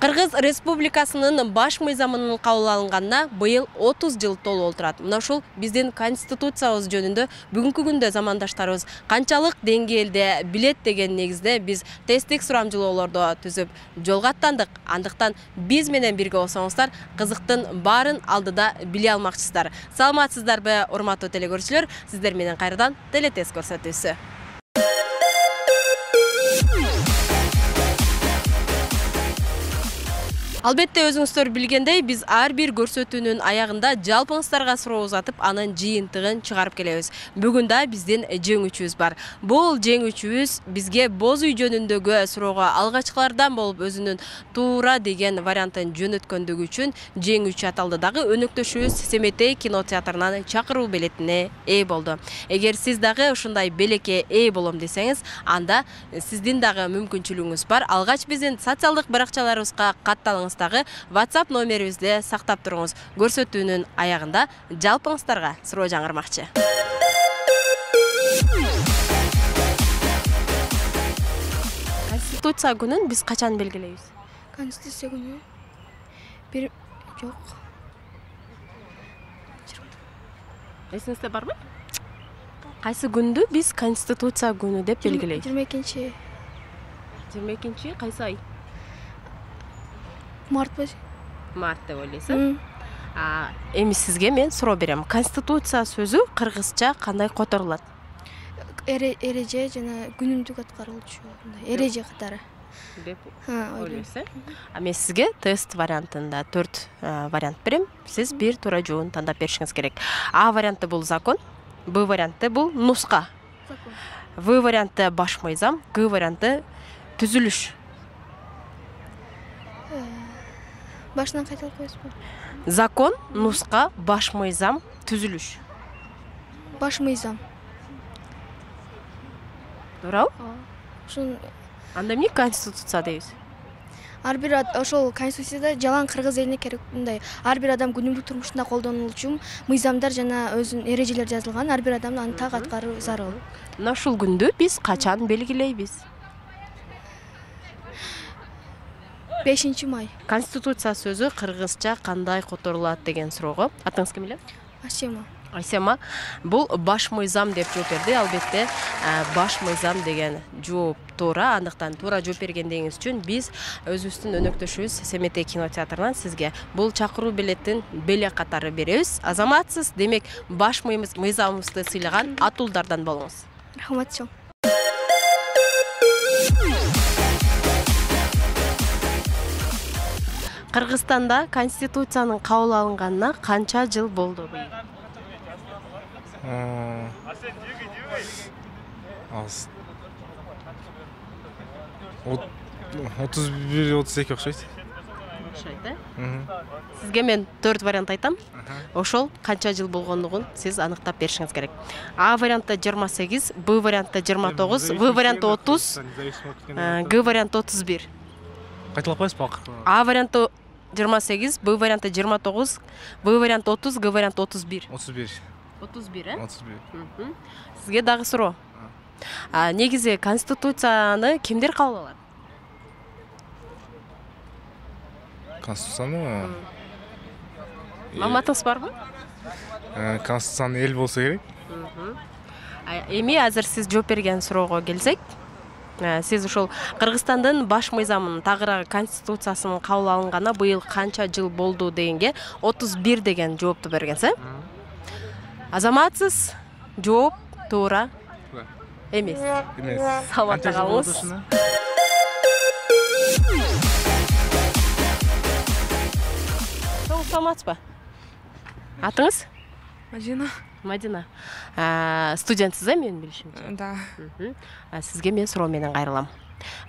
Кыргыз Республикасынын баш мыйзамынын кабыл алынганына быйыл 30 жыл толуп отурат. Мына ушул биздин конституциябыз жөнүндө бүгүнкү күндө замандаштарыбыз канчалык деңгээлде билет деген негизде биз тесттик сурамжылоолорду түзүп жолго аттандык. Андыктан биз менен бирге болсоңуздар кызыктын баарын алдыда биле алмакчысыздар. Саламатсыздарбы, урматтуу телекөрүүчүлөр? Сиздер менен кайрадан телетест көрсөтүүсү. Албетте өзүңүздөр билгендей, биз ар бир көрсөтүүнүн аягында жалпыңыздарга суроо узатып, анын жыйынтыгын чыгарып келебиз. Бүгүн да биздин жеңүүчүбүз бар. Бул жеңүүчүбүз бизге боз үй жөнүндөгү суроого алгачкылардан болуп өзүнүн туура деген вариантын жөнөткөндүгү үчүн жеңүүчү аталды. Дагы өнөктөшүбүз Семетей кинотеатрынан чакыруу билетине ээ болду. Эгер сиз дагы ушундай белекке ээ болом десеңиз, анда сиздин дагы мүмкүнчүлүгүңүз бар. Алгач биздин социалдык баракчаларыбызга катталыңыз. WhatsApp номерибизде сактап туруңуз. Көрсөтүүнүн аягында жалпыңыздарга суроо жаңырмакчы. Конституция күнүн биз качан белгилейбиз? Конституция күнү бир жок. Эсиңизде барбы? Кайсы күндү биз Конституция күнү деп белгилейбиз? 22-чи. 22-чи кайсы ай? Март деп ойлойсуң? Эми сизге мен суроо берем. Конституция сөзү кыргызча кандай которулат? Эреже жана күнүмдүк аткаруучу. Эреже катары. Деп ойлойсуң? Мен сизге тест вариантында 4 вариант берем. Сиз бир туура жообун тандап беришиңиз керек. А варианты бул закон, Б варианты бул нуска. Закон. В варианты баш мыйзам, Г варианты түзүлүш. Башынан кайталып коесузбу? Закон, нуска, баш мыйзам, түзүлүш. Баш мыйзам. Туурабы? Ошон Анда эмне конституция дейбиз? ар бир ошол конституцияда жалаң кыргыз элине керек мындай ар бир адам күнүмдүк турмушунда колдонулчу мыйзамдар жана өзүнүн эрежелер жазылган, ар бир адам аны так аткаруу зарыл. Мына ушул күндү биз качан белгилейбиз? 5-май. Конституция сөзү кыргызча кандай которулат деген суроого атыңыз ким эле? Асема. Асема. Бул баш мыйзам деп жооп берди. Албетте, баш мыйзам деген жооп туура. Андыктан туура жооп бергендигиңиз үчүн биз өзүбүздүн өнөктөшүбүз Семетей кинотеатрынан сизге бул чакыруу билетин белек катары беребиз. Азаматсыз, демек баш мыйзамыбызды сыйлаган атуулдардан болуңуз. Рахмат чоң. Кыргызстанда конституциянын кабыл алынганына канча жыл болду быйыл? 31-32 окшойт. Окшойт, Сизге мен 4 вариант айтам. Ошол канча жыл болгондугун сиз аныктап беришиңиз керек. А варианты 28, Б варианты 29, В варианты 30, Г варианты 31. Кайталап коесузбу? А варианты 28, Б варианты 29, В варианты 30, Г варианты 31. 31. 31, 31. Сизге дагы суроо. Негизи конституцияны кимдер кабыл алат? Конституцияны Маалыматыңыз барбы? Конституцияны эл болсо керек. Эми азыр сиз жооп берген суроого келсек, сиз ушул Кыргызстандын баш мыйзамынын тагыраагы конституциясынын кабыл алынганына быйыл канча жыл болду дегенге 31 деген жоопту бергенсиз. Азаматсыз, жооп туура эмес. Саламатта калыңыз. Саламатсызбы? Атыңыз? Мадина. Студентсиз, менин билишимче? Да. Сизге мен суроо менен кайрылам.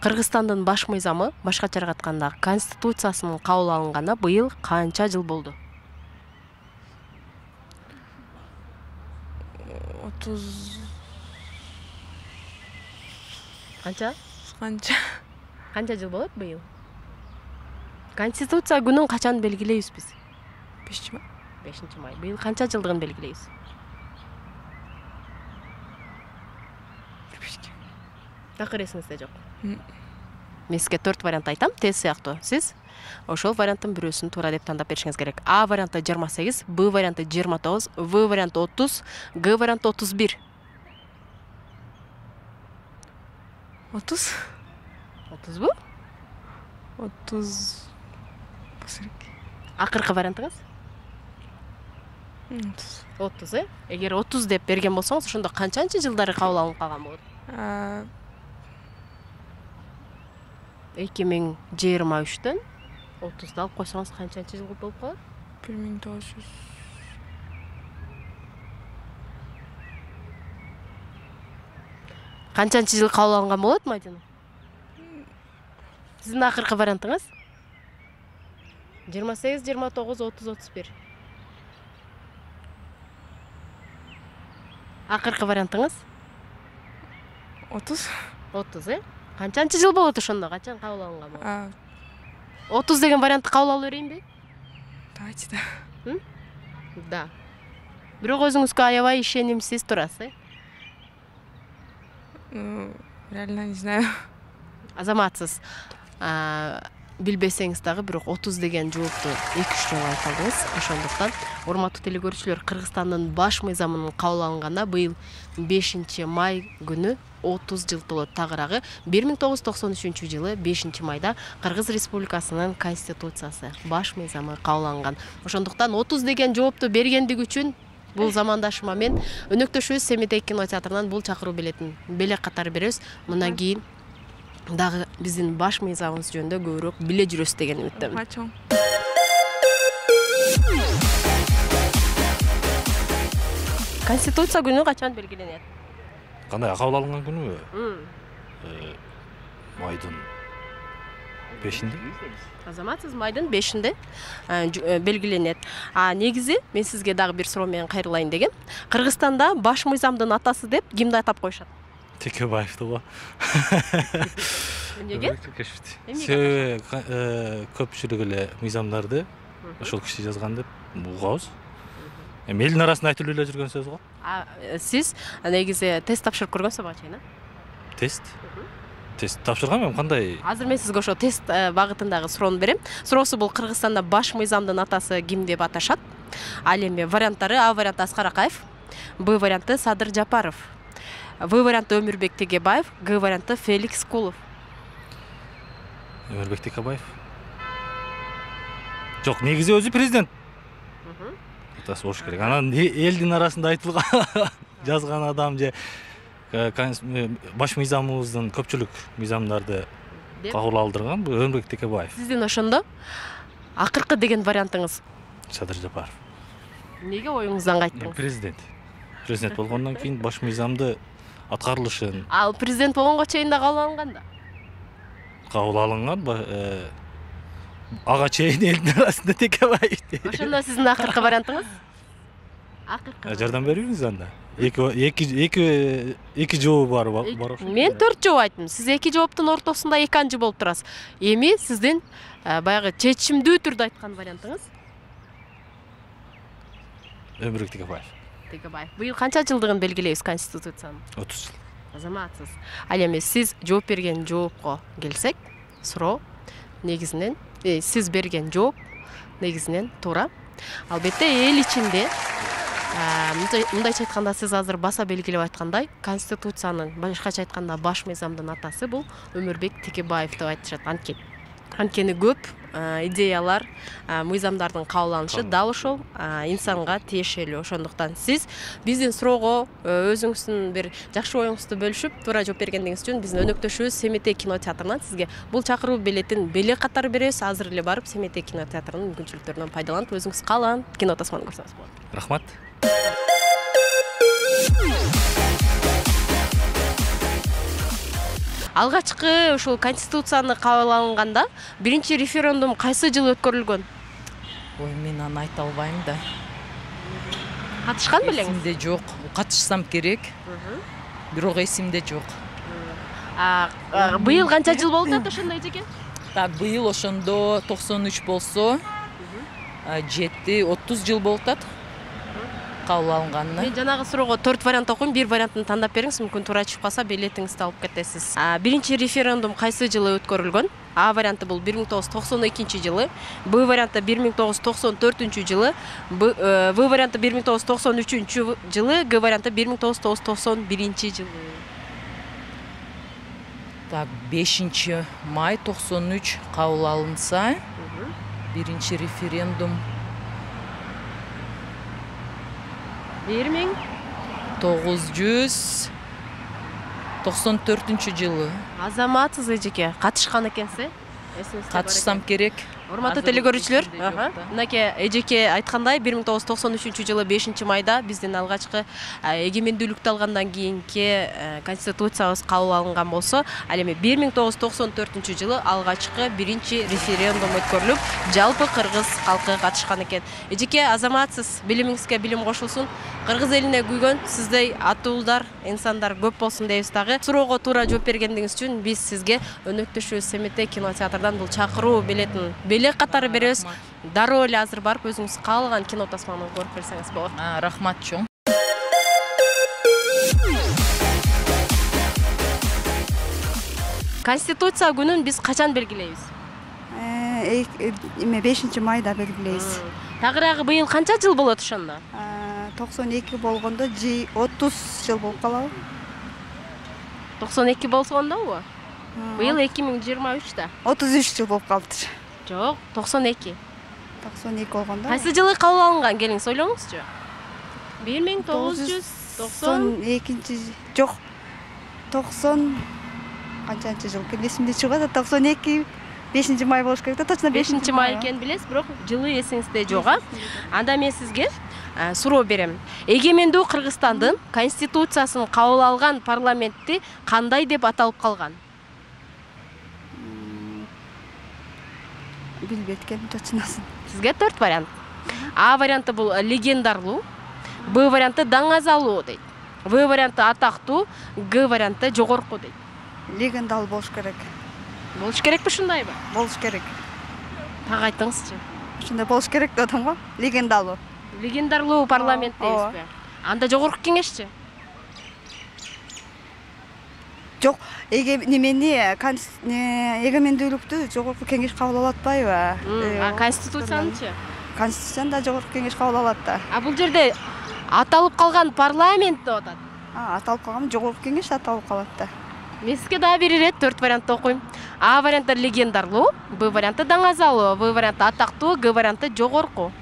Кыргызстандын баш мыйзамы башкача айтканда конституциясынын кабыл алынганына быйыл канча жыл болду? 30. Канча жыл болот быйыл? Конституция күнүн качан белгилейбиз биз? 5-май. 5-май. Быйыл канча жылдыгын белгилейбиз? Такыр эсиңизде жок. Мен сізге 4 вариант айтам, тест сияқты. Сіз ошол варианттын бирөөсүн туура деп тандап беришиңиз керек. А варианты 28, Б варианты 29, В варианты 30, Г варианты 31. 30? 30 бу? 30. Акыркы вариантыңыз? 30. 30, Эгер 30 деп берген болсоңуз, ошондо канчанчы жылдары кабыл алынып калган болот? 2023-төн 30 алып койсоңуз канчанчы жыл болуп калат? 1900. Канчанчы жыл кабыл алынган болот, Мадина? Сиздин акыркы вариантыңыз? 28, 29, 30, 31. Акыркы вариантыңыз? 30? 30, Канчанчы жыл болот ошондо? Качан кабыл алынган болот? 30 деген вариантты кабыл алып берейинби? Давайте, да. Да. Бирок өзүңүзгө аябай ишенимсиз турасыз, Реально не знаю. Азаматсыз. Билбесеңиз дагы бирок 30 деген жоопту 2-3 жолу айтабыз. Ошондуктан урматтуу телекөрүүчүлөр, Кыргызстандын баш мыйзамынын кабыл алынганына быйыл 5-май күнү 30 жыл толот. Тагыраагы 1993-жылы 5-майда Кыргыз Республикасынын конституциясы, баш мыйзамы кабыл алынган. Ошондуктан 30 деген жоопту бергендиги үчүн бул замандашыма мен өнөктөшүбүз Семетек кинотеатрынан бул чакыруу билетин белек катары беребиз. Мындан кийин дагы биздин баш мыйзамыбыз жөнүндө көбүрөөк биле жүрөсүз деген үмүттөмүн. Мачом. Конституция күнү качан белгиленет? Кандай кабыл алынган күнүбү? Майдын 5-inde. Азаматсыз майдын 5-inde белгиленет. Негизи мен сизге дагы бир суроо менен кайрылайын дегем. Кыргызстанда баш мыйзамдын атасы деп кимди атап коюшат? Текебаевди го. Эмнеге? Себеби көпчүлүк эле мыйзамдарды ошол киши жазган деп угабыз. Элдин арасында айтылып эле жүргөн сөз го. Сиз негизи тест тапшырып көргөнсүзбү ага чейин? Тест? Тест тапшырганмын, кандай? Азыр мен сизге ошо тест багытындагы суроону берем. Суроосу бул: Кыргызстанда баш мыйзамдын атасы ким деп аташат? Ал эми варианттары: А варианты Аскар Акаев, Б варианты Садыр Жапаров, В варианты Өмүрбек Текебаев, Г варианты Феликс Кулов. Өмүрбек Текебаев. Жок, негизи өзү президент. Атасы болуш керек. Анан элдин арасында айтылган жазган адам же баш мыйзамыбыздын көпчүлүк мыйзамдарды кабыл алдырган бул Өмүрбек Текебаев. Сиздин ошондо акыркы деген вариантыңыз? Садыр Жапаров. Эмнеге оюңуздан кайттыңыз? Президент болгондон кийин баш мыйзамды аткарылышын. Ал президент болгонго чейин да кабыл алынган да. Кабыл алынган, ага чейин элдин арасында Текебаев. Ошондо сиздин акыркы вариантыңыз? Акыркы. Жардам бериңиз анда. Эки жообу бар. Мен 4 жооп айттым. Сиз 2 жооптун ортосунда экинчи болуп турасыз. Эми сиздин баягы чечимдүү түрдө айткан вариантыңыз? Өмүрбек Текебаев. Быйыл канча жылдыгын белгилейбиз конституциянын? 30 жыл. Азаматсыз. Ал эми сиз жооп берген жоопко келсек, суроо негизинен сиз берген жооп негизинен туура. Албетте эл ичинде мындайча айтканда, сиз азыр баса белгилеп айткандай, конституциянын, башкача айтканда баш мыйзамдын атасы бул Өмүрбек Текебаев деп айтышат. Анткени көп идеялар, мыйзамдардын кабыл алынышы дал ошол инсанга тиешелүү. Ошондуктан сиз биздин суроого өзүңүздүн бир жакшы оюңузду бөлүшүп, туура жооп бергендиңиз үчүн биздин өнөктөшүбүз Семетек кинотеатрынан сизге бул чакыруу билетин белек катары беребиз. Азыр эле барып Семетек кинотеатрынын мүмкүнчүлүктөрүнөн пайдаланып, өзүңүз каалаган кино тасманы көрсөңүз болот. Рахмат. Алгачкы ушул конституцияны кабыл алынганда биринчи референдум кайсы жылы өткөрүлгөн? Ой, мен аны айта албайм да. Катышкан белеңиз? Эсимде жок. Катышсам керек. Бирок эсимде жок. Быйыл канча жыл болуп атат ошондой эжеке? Так, быйыл ошондо 93 болсо, 30 жыл болуп атат. кабыл алынганына. Мен жанагы суроого 4 вариант окуйм, бир вариантын тандап бериңиз, мүмкүн туура чыгып калса билетиңизди алып кетесиз. Биринчи референдум кайсы жылы өткөрүлгөн? А варианты бул 1992 жылы, Б варианты 1994 жылы, В варианты 1993 жылы, Г варианты 1991 жылы. Так, 5 май 93 кабыл алынса, биринчи референдум 1994 жылы. Азаматсыз эжеке, катышкан экенсиз. Катышсам керек. Урматтуу телегөрүүчүлөр, мынакей эжеке айткандай 1993 жылы 5 майда биздин алгачкы эгемендүүлүктү алгандан кийинки конституциябыз кабыл алынган болсо, ал эми 1994 жылы алгачкы биринчи референдум өткөрүлүп, жалпы кыргыз калкы катышкан экен. Эжеке азаматсыз, билимиңизге билим кошулсун. Кыргыз элине күйгөн сиздей атуулдар, инсандар көп болсун дейбиз дагы. Суроого туура жооп бергендиңиз үчүн биз сизге өнөктөшүбүз Семете кинотеатрдан бул чакыруу билетин белек катары беребиз. Дароо эле азыр барып өзүңүз каалаган кино тасманы көрүп келсеңиз болот. Рахмат чоң. Конституция күнүн биз качан белгилейбиз? 5 майда белгилейбиз. Тагыраагы быйыл канча жыл болот ошондо? 92 болгондо 30 жыл болуп калабы? 92 болгондобу? Быйыл 2023 да. 33 жыл болуп калыптыр. Жок, 92. 92 болгондо. Кайсы жылы кабыл алынган? Келиңиз ойлоңузчу. 1992 жок. 90 канчанчы жыл? Эсимде чыгат, 92 5 май болуш керек да, точно 5 май экенин билесиз, бирок жылы эсиңизде жок. Анда мен сизге суроо берем. Эгемендүү Кыргызстандын конституциясын кабыл алган парламентти кандай деп аталып калган? Билбеткем точносын. Сизге 4 вариант. А варианты бул легендарлуу, Б варианты даңазалуу дейт. В варианты атактуу, Г варианты жогорку дейт. Легендал болуш керек. Болуш керекпи ушундайбы? Болуш керек. Так айтыңызчы. Ушундай болуш керек деп атам го. Легендалуу. Легендарлуу парламент дейсизби? Анда жогорку кеңешчи? Жок, эгемендүүлүктү жогорку кеңеш кабыл алып атпайбы? Конституциянычы? Конституцияны да жогорку кеңеш кабыл алат да. Бул жерде аталып калган парламент деп атат. Аталып калган жогорку кеңеш аталып калат да. Мен сизге дагы бир ирет 4 вариантты окуйм. А варианты легендарлуу, Б варианты даңазалуу, В варианты атактуу, Г варианты жогорку.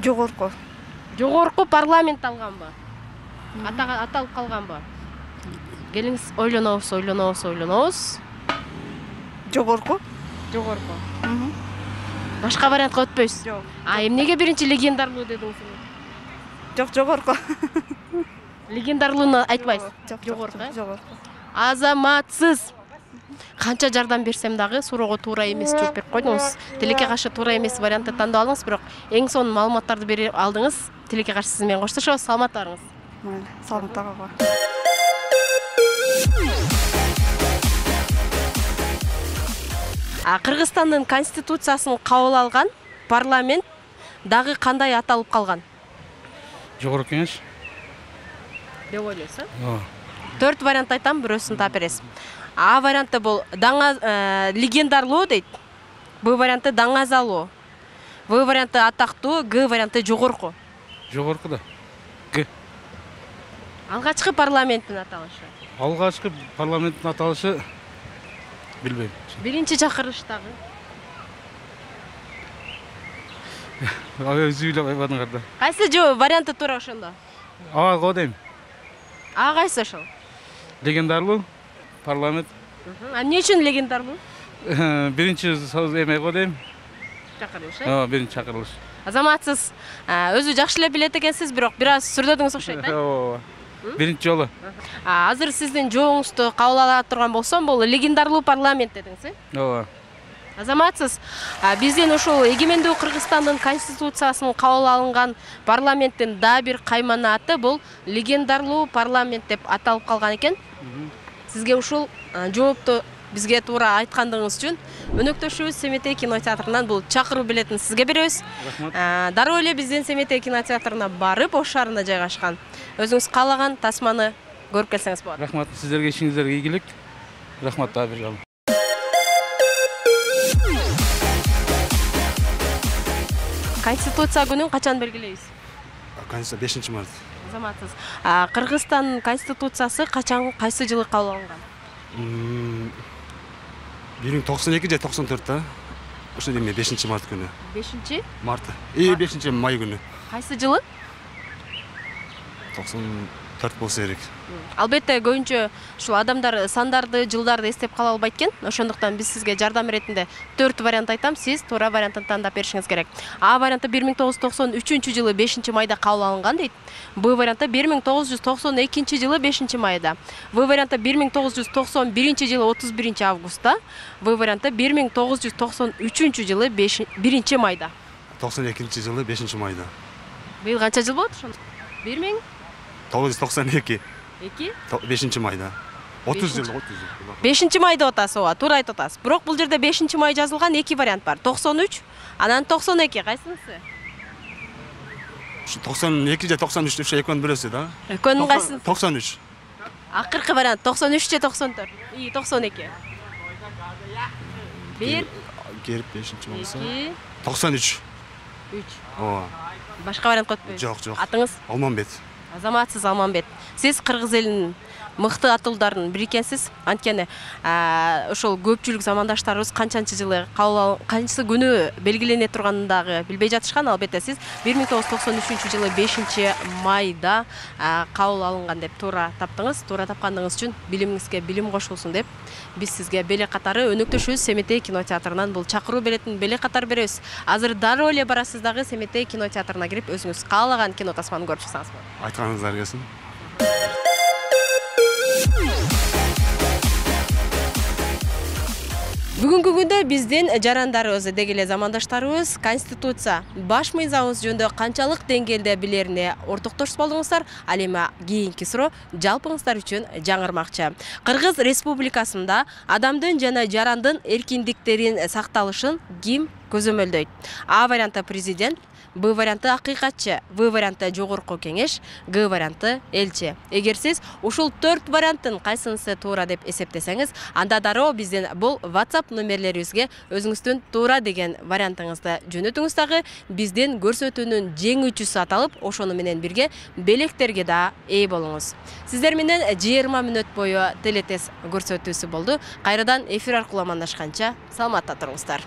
Жогорку. Жогорку парламент алганбы? Аталып калганбы? Келиңиз ойлонобуз. Жогорку. Жогорку. Башка вариантка өтпөйсүз? Жок. Эмнеге биринчи легендарлуу дедиңиз? Жок, жогорку. Легендарлууну айтпайсыз? Жогорку. Азаматсыз. Канча жардам берсем дагы суроого туура эмес жооп берип койдуңуз. Тилекке каршы туура эмес вариантты тандап алыңыз, бирок эң сонун маалыматтарды берип алдыңыз. Тилекке каршы сиз менен коштошобуз. Саламат барыңыз. Саламат ага. Кыргызстандын конституциясын кабыл алган парламент дагы кандай аталып калган? Жогорку кеңеш. Деп ойлойсуз? 4 вариант айтам, бирөөсүн таап бересиз. А варианты бул легендарлуу дейт. Б варианты даңазалуу. В варианты атактуу, Г варианты жогорку. Жогорку да. Г. Алгачкы парламенттин аталышы. Алгачкы парламенттин аталышы билбейм. Биринчи чакырыштагы. Өзүйлөп айбадыңар да. Кайсы варианты туура ошондо? Ага го дейм. Кайсы ошол? Легендарлуу парламент. Эмне үчүн легендарлуу? Биринчи эме го дейм. Чакырылыш. Биринчи чакырылыш. Азаматсыз өзү жакшы эле билет экенсиз, бирок бир аз сүрдөдүңүз окшойт, Ооба. Биринчи жолу. Азыр сиздин жооңузду кабыл ала турган болсом, бул легендарлуу парламент дедиңиз, Ооба. Азаматсыз биздин ошол эгемендүү Кыргызстандын конституциясын кабыл алынган парламенттин да бир каймана аты бул легендарлуу парламент деп аталып калган экен. Сизге ушул жоопту бизге туура айткандыгыңыз үчүн өнөктөшүбүз Семетей кинотеатрынан бул чакыруу билетин сизге беребиз. Дароо эле биздин Семетей кинотеатрына барып, Ош шаарында жайгашкан. Өзүңүз каалаган тасманы көрүп келсеңиз болот. Рахмат, сіздерге ишиңиздерге ийгилик. Рахмат дагы бир жолу. Конституция күнүн качан белгилейбиз? Конституция 5 март. Азаматсыз. Кыргызстан конституциясы качан, кайсы жылы кабыл алынган? 1992 же 94 да. Ошо деме 5 март күнү. 5 март. 5 май күнү. Кайсы жылы? 94 болсо керек. Албетте көбүнчө ушул адамдар сандарды, жылдарды эстеп кала албайт экен. Ошондуктан биз сизге жардам иретинде 4 вариант айтам, сиз туура вариантын тандап беришиңиз керек. А варианты 1993 жылы 5 майда кабыл алынган дейт. Б варианты 1992 жылы 5 майда. В варианты 1991 жылы 31 августта. В варианты 1993 жылы 1 майда. 92 жылы 5 майда. Быйыл канча жыл болот ошондо? 1992. 2 5 майда. 30 жыл, 30 жыл. 5 майда отасы, ооба, туура айтып атасыз. Бирок бул жерде 5 май жазылган 2 вариант бар. 93, анан 92. Кайсынысы? 92 же 93 деп экөөнүн бирөөсү да. Экөөнүн кайсысы? 93. Акыркы вариант 93 же 94. 92. 1 Келип 5 болсо 2 93. 3. Ооба. Башка вариант көтпөйсүз? Жок. Атыңыз? Алманбет. Азаматсыз Алманбет. Сиз кыргыз элинин мыкты атуулдарынын бири экенсиз. Анткени ошол көпчүлүк замандаштарыбыз канчанчы жылы кайсы күнү белгилене турганын дагы билбей жатышкан. Албетте сиз 1993 жылы 5 майда кабыл алынган деп туура таптыңыз. Туура тапкандыгыңыз үчүн билимиңизге билим кошулсун деп биз сизге белек катары өнөктөшүбүз Семетей кинотеатрынан бул чакыруу билетин белек катары беребиз. Азыр дароо эле барасыз дагы Семетей кинотеатрына кирип өзүңүз каалаган кино тасманы көрүп чыксаңыз болот. Айтканыңыздар келсин. Бүгүнкү күндө биздин жарандарыбыз, деги эле замандаштарыбыз Конституция баш мыйзамыбыз жөнүндө канчалык деңгээлде билерине ортоктошуп болдуңуздар. Ал эми кийинки суроо жалпыңыздар үчүн жаңырмакчы. Кыргыз Республикасында адамдын жана жарандын эркиндиктерин сакталышын ким көзөмөлдөйт? А варианты президент, Б варианты акыйкатчы, В варианты жогорку кеңеш, Г варианты элчи. Эгер сиз ушул 4 варианттын кайсынысы туура деп эсептесеңиз, анда дароо биздин бул WhatsApp номерлерибизге өзүңүздүн туура деген вариантыңызды жөнөтүңүз, дагы биздин көрсөтүүнүн жеңүүчүсү аталып, ошону менен бирге белектерге да ээ болуңуз. Сиздер менен 20 мүнөт бою телетест көрсөтүүсү болду. Кайрадан эфир аркылуу амандашканча саламатта туруңуздар.